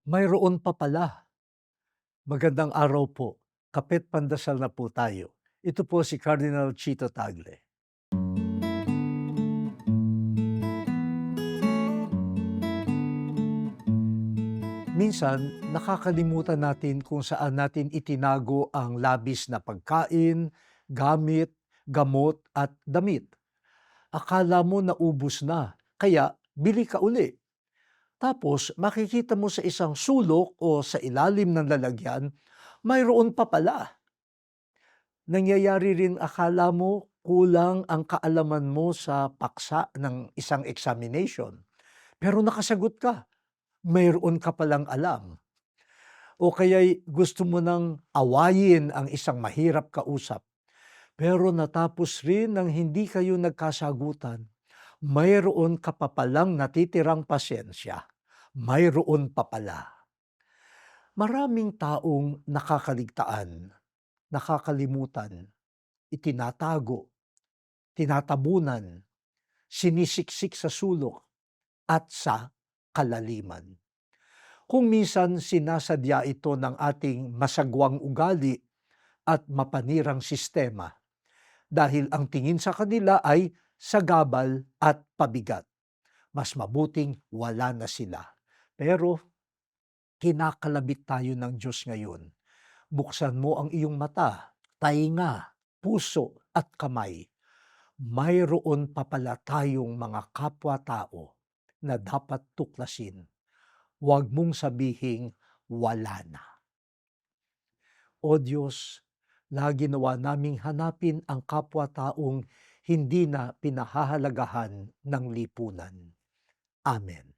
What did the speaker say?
Mayroon pa pala. Magandang araw po. Kape't pandasal na po tayo. Ito po si Cardinal Chito Tagle. Minsan, nakakalimutan natin kung saan natin itinago ang labis na pagkain, gamit, gamot at damit. Akala mo naubos na, kaya bili ka uli. Tapos makikita mo sa isang sulok o sa ilalim ng lalagyan, mayroon pa pala. Nangyayari rin akala mo kulang ang kaalaman mo sa paksa ng isang examination. Pero nakasagot ka, mayroon ka palang alam. O kaya'y gusto mo nang awayin ang isang mahirap kausap. Pero natapos rin ng hindi kayo nagkasagutan, mayroon ka pa palang natitirang pasyensya. Mayroon pa pala. Maraming taong nakakaligtaan, nakakalimutan, itinatago, tinatabunan, sinisiksik sa sulok at sa kalaliman. Kung minsan sinasadya ito ng ating masagwang ugali at mapanirang sistema dahil ang tingin sa kanila ay sagabal at pabigat. Mas mabuting wala na sila. Pero kinakalabit tayo ng Diyos ngayon. Buksan mo ang iyong mata, tainga, puso at kamay. Mayroon pa pala tayong mga kapwa-tao na dapat tuklasin. Huwag mong sabihing wala na. O Diyos, lagi nawa naming hanapin ang kapwa-taong hindi na pinahahalagahan ng lipunan. Amen.